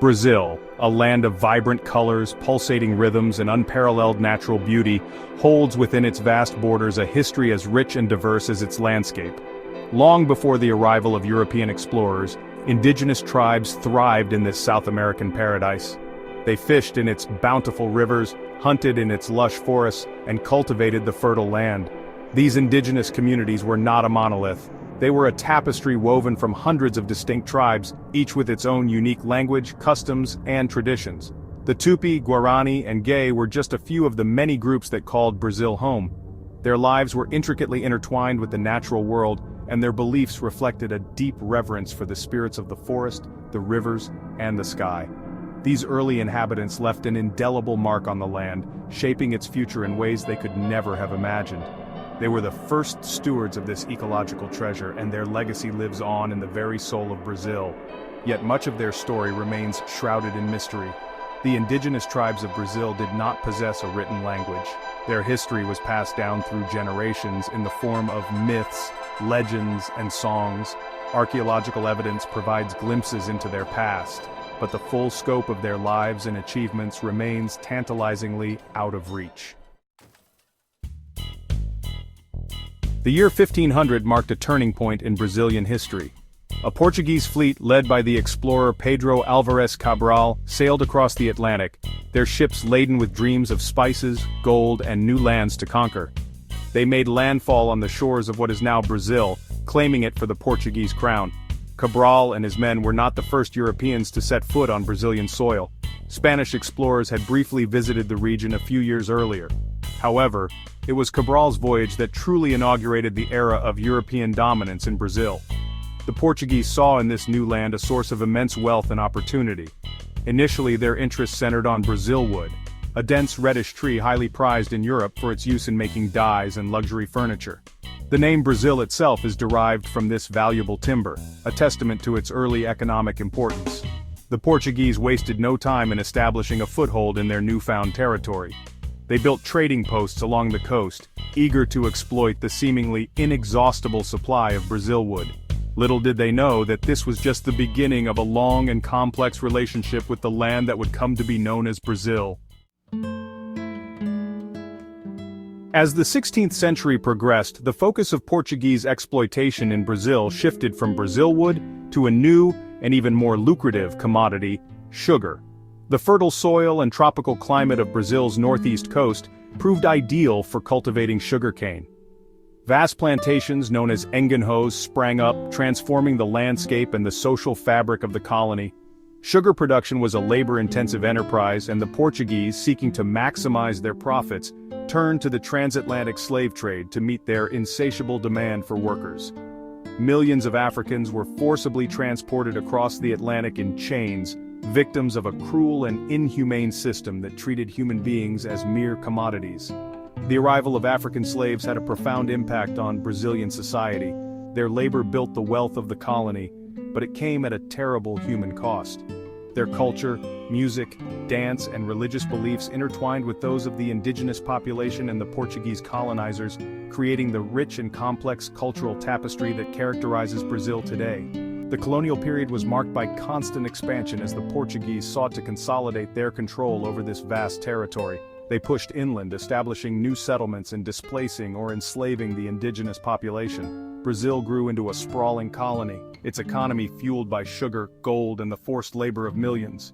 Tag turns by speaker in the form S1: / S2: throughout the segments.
S1: Brazil, a land of vibrant colors, pulsating rhythms, and unparalleled natural beauty, holds within its vast borders a history as rich and diverse as its landscape. Long before the arrival of European explorers, indigenous tribes thrived in this South American paradise. They fished in its bountiful rivers, hunted in its lush forests, and cultivated the fertile land. These indigenous communities were not a monolith. They were a tapestry woven from hundreds of distinct tribes, each with its own unique language, customs, and traditions. The Tupi, Guarani, and Gay were just a few of the many groups that called Brazil home. Their lives were intricately intertwined with the natural world, and their beliefs reflected a deep reverence for the spirits of the forest, the rivers, and the sky. These early inhabitants left an indelible mark on the land, shaping its future in ways they could never have imagined. They were the first stewards of this ecological treasure, and their legacy lives on in the very soul of Brazil. Yet much of their story remains shrouded in mystery. The indigenous tribes of Brazil did not possess a written language. Their history was passed down through generations in the form of myths, legends, and songs. Archaeological evidence provides glimpses into their past, but the full scope of their lives and achievements remains tantalizingly out of reach. The year 1500 marked a turning point in Brazilian history. A Portuguese fleet led by the explorer Pedro Álvares Cabral sailed across the Atlantic, their ships laden with dreams of spices, gold, and new lands to conquer. They made landfall on the shores of what is now Brazil, claiming it for the Portuguese crown. Cabral and his men were not the first Europeans to set foot on Brazilian soil. Spanish explorers had briefly visited the region a few years earlier. However, it was Cabral's voyage that truly inaugurated the era of European dominance in Brazil. The Portuguese saw in this new land a source of immense wealth and opportunity. Initially, their interest centered on brazilwood, a dense reddish tree highly prized in Europe for its use in making dyes and luxury furniture. The name Brazil itself is derived from this valuable timber, a testament to its early economic importance. The Portuguese wasted no time in establishing a foothold in their newfound territory. They built trading posts along the coast, eager to exploit the seemingly inexhaustible supply of brazilwood. Little did they know that this was just the beginning of a long and complex relationship with the land that would come to be known as Brazil. As the 16th century progressed, the focus of Portuguese exploitation in Brazil shifted from brazilwood to a new and even more lucrative commodity, sugar. The fertile soil and tropical climate of Brazil's northeast coast proved ideal for cultivating sugarcane. Vast plantations known as engenhos sprang up, transforming the landscape and the social fabric of the colony. Sugar production was a labor-intensive enterprise, and the Portuguese, seeking to maximize their profits, turned to the transatlantic slave trade to meet their insatiable demand for workers. Millions of Africans were forcibly transported across the Atlantic in chains, victims of a cruel and inhumane system that treated human beings as mere commodities. The arrival of African slaves had a profound impact on Brazilian society. Their labor built the wealth of the colony, but it came at a terrible human cost. Their culture, music, dance, and religious beliefs intertwined with those of the indigenous population and the Portuguese colonizers, creating the rich and complex cultural tapestry that characterizes Brazil today. The colonial period was marked by constant expansion as the Portuguese sought to consolidate their control over this vast territory. They pushed inland, establishing new settlements and displacing or enslaving the indigenous population. Brazil grew into a sprawling colony, its economy fueled by sugar, gold, and the forced labor of millions.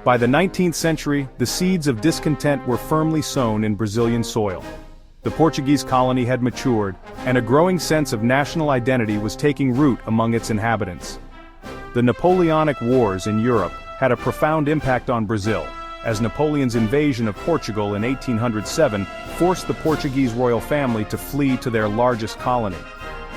S1: By the 19th century, the seeds of discontent were firmly sown in Brazilian soil. The Portuguese colony had matured, and a growing sense of national identity was taking root among its inhabitants. The Napoleonic Wars in Europe had a profound impact on Brazil, as Napoleon's invasion of Portugal in 1807 forced the Portuguese royal family to flee to their largest colony.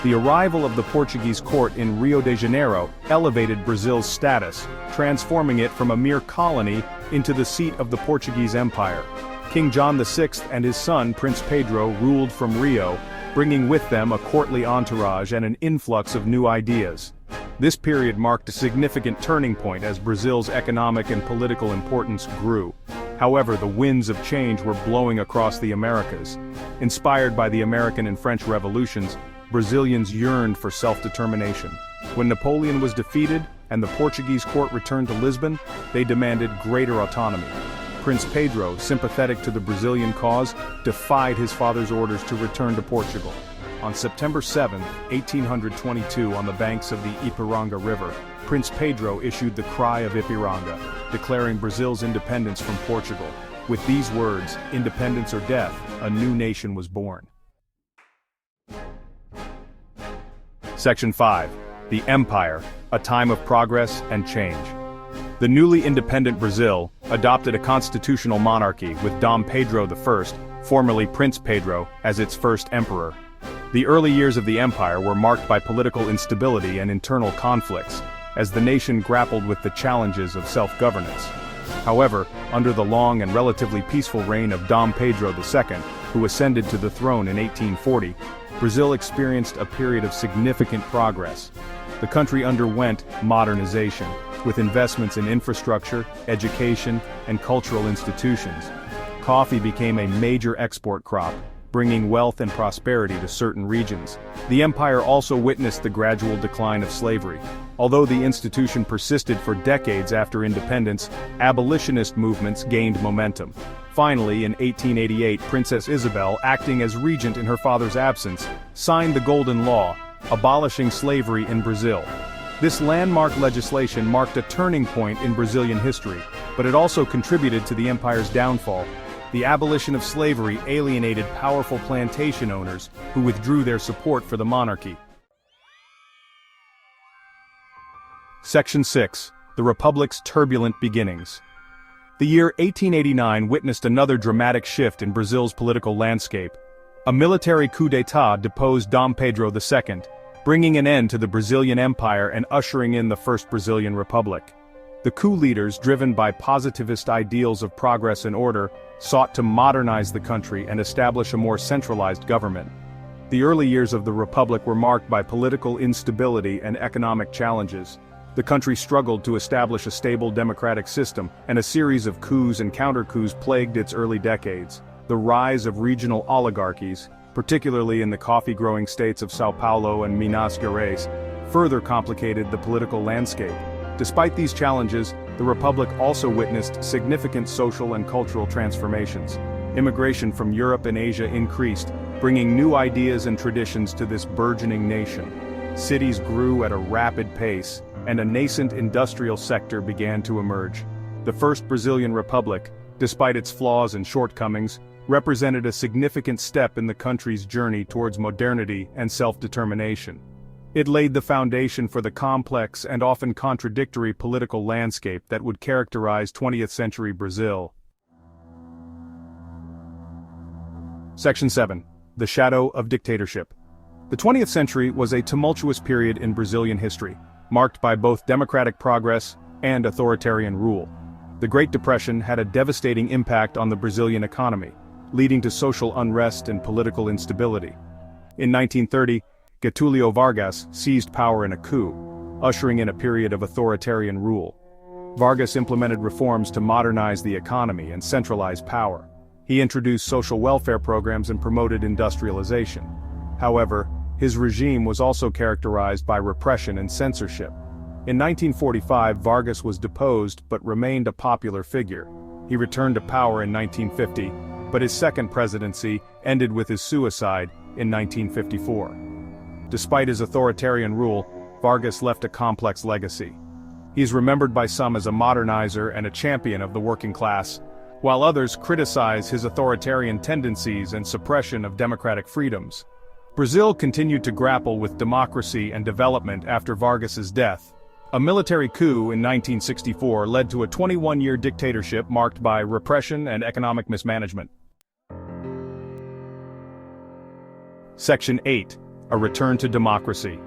S1: The arrival of the Portuguese court in Rio de Janeiro elevated Brazil's status, transforming it from a mere colony into the seat of the Portuguese Empire. King John VI and his son Prince Pedro ruled from Rio, bringing with them a courtly entourage and an influx of new ideas. This period marked a significant turning point as Brazil's economic and political importance grew. However, the winds of change were blowing across the Americas. Inspired by the American and French revolutions, Brazilians yearned for self-determination. When Napoleon was defeated and the Portuguese court returned to Lisbon, they demanded greater autonomy. Prince Pedro, sympathetic to the Brazilian cause, defied his father's orders to return to Portugal. On September 7, 1822, on the banks of the Ipiranga River, Prince Pedro issued the Cry of Ipiranga, declaring Brazil's independence from Portugal. With these words, independence or death, a new nation was born. Section 5. The Empire, a time of progress and change. The newly independent Brazil adopted a constitutional monarchy with Dom Pedro I, formerly Prince Pedro, as its first emperor. The early years of the empire were marked by political instability and internal conflicts, as the nation grappled with the challenges of self-governance. However, under the long and relatively peaceful reign of Dom Pedro II, who ascended to the throne in 1840, Brazil experienced a period of significant progress. The country underwent modernization, with investments in infrastructure, education, and cultural institutions. Coffee became a major export crop, bringing wealth and prosperity to certain regions. The empire also witnessed the gradual decline of slavery. Although the institution persisted for decades after independence, abolitionist movements gained momentum. Finally, in 1888, Princess Isabel, acting as regent in her father's absence, signed the Golden Law, abolishing slavery in Brazil. This landmark legislation marked a turning point in Brazilian history, but it also contributed to the empire's downfall. The abolition of slavery alienated powerful plantation owners who withdrew their support for the monarchy. Section 6. The Republic's turbulent beginnings. The year 1889 witnessed another dramatic shift in Brazil's political landscape. A military coup d'état deposed Dom Pedro II, bringing an end to the Brazilian Empire and ushering in the First Brazilian Republic. The coup leaders, driven by positivist ideals of progress and order, sought to modernize the country and establish a more centralized government. The early years of the Republic were marked by political instability and economic challenges. The country struggled to establish a stable democratic system, and a series of coups and counter-coups plagued its early decades. The rise of regional oligarchies, particularly in the coffee-growing states of São Paulo and Minas Gerais, further complicated the political landscape. Despite these challenges, the Republic also witnessed significant social and cultural transformations. Immigration from Europe and Asia increased, bringing new ideas and traditions to this burgeoning nation. Cities grew at a rapid pace, and a nascent industrial sector began to emerge. The First Brazilian Republic, despite its flaws and shortcomings, represented a significant step in the country's journey towards modernity and self-determination. It laid the foundation for the complex and often contradictory political landscape that would characterize 20th century Brazil. Section 7. The Shadow of Dictatorship. The 20th century was a tumultuous period in Brazilian history, marked by both democratic progress and authoritarian rule. The Great Depression had a devastating impact on the Brazilian economy, leading to social unrest and political instability. In 1930, Getúlio Vargas seized power in a coup, ushering in a period of authoritarian rule. Vargas implemented reforms to modernize the economy and centralize power. He introduced social welfare programs and promoted industrialization. However, his regime was also characterized by repression and censorship. In 1945, Vargas was deposed but remained a popular figure. He returned to power in 1950, but his second presidency ended with his suicide in 1954. Despite his authoritarian rule, Vargas left a complex legacy. He is remembered by some as a modernizer and a champion of the working class, while others criticize his authoritarian tendencies and suppression of democratic freedoms. Brazil continued to grapple with democracy and development after Vargas's death. A military coup in 1964 led to a 21-year dictatorship marked by repression and economic mismanagement. Section 8. A return to democracy.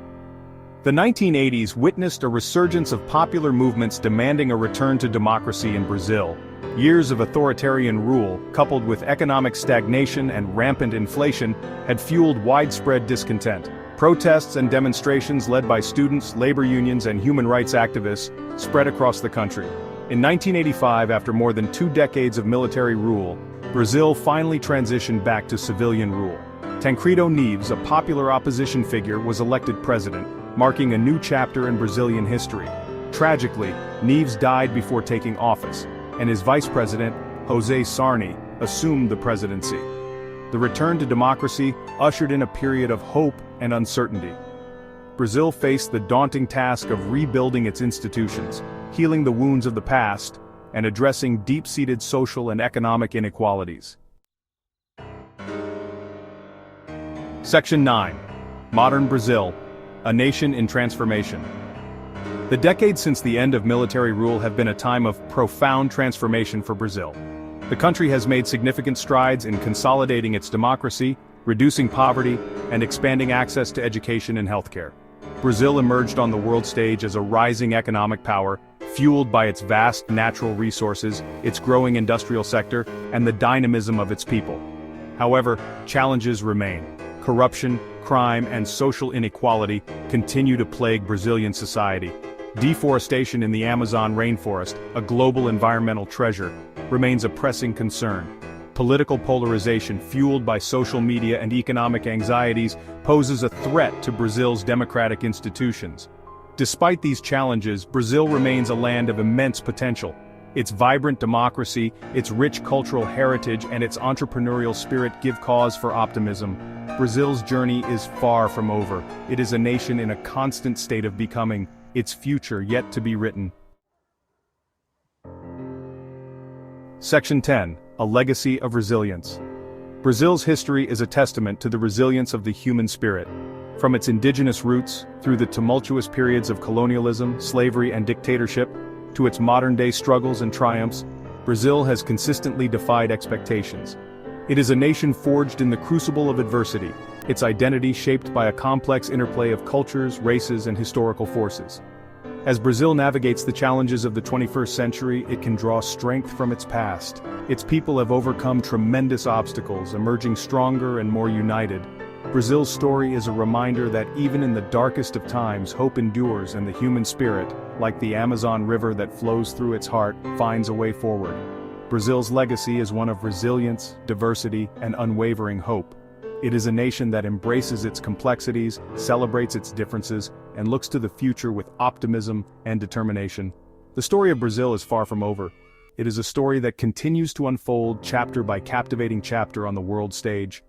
S1: The 1980s witnessed a resurgence of popular movements demanding a return to democracy in Brazil. Years of authoritarian rule, coupled with economic stagnation and rampant inflation, had fueled widespread discontent. Protests and demonstrations led by students, labor unions, and human rights activists spread across the country. In 1985, after more than 2 decades of military rule, Brazil finally transitioned back to civilian rule. Tancredo Neves, a popular opposition figure, was elected president, marking a new chapter in Brazilian history. Tragically, Neves died before taking office, and his vice president, José Sarney, assumed the presidency. The return to democracy ushered in a period of hope and uncertainty. Brazil faced the daunting task of rebuilding its institutions, healing the wounds of the past, and addressing deep-seated social and economic inequalities. Section 9. Modern Brazil, a nation in transformation. The decades since the end of military rule have been a time of profound transformation for Brazil. The country has made significant strides in consolidating its democracy, reducing poverty, and expanding access to education and healthcare. Brazil emerged on the world stage as a rising economic power, fueled by its vast natural resources, its growing industrial sector, and the dynamism of its people. However, challenges remain. Corruption, crime, and social inequality continue to plague Brazilian society. Deforestation in the Amazon rainforest, a global environmental treasure, remains a pressing concern. Political polarization fueled by social media and economic anxieties poses a threat to Brazil's democratic institutions. Despite these challenges, Brazil remains a land of immense potential. Its vibrant democracy, its rich cultural heritage, and its entrepreneurial spirit give cause for optimism. Brazil's journey is far from over. It is a nation in a constant state of becoming, its future yet to be written. Section 10. A legacy of resilience. Brazil's history is a testament to the resilience of the human spirit. From its indigenous roots, through the tumultuous periods of colonialism, slavery, and dictatorship, to its modern-day struggles and triumphs, Brazil has consistently defied expectations. It is a nation forged in the crucible of adversity, its identity shaped by a complex interplay of cultures, races, and historical forces. As Brazil navigates the challenges of the 21st century, it can draw strength from its past. Its people have overcome tremendous obstacles, emerging stronger and more united. Brazil's story is a reminder that even in the darkest of times, hope endures and the human spirit, like the Amazon River that flows through its heart, finds a way forward. Brazil's legacy is one of resilience, diversity, and unwavering hope. It is a nation that embraces its complexities, celebrates its differences, and looks to the future with optimism and determination. The story of Brazil is far from over. It is a story that continues to unfold chapter by captivating chapter on the world stage.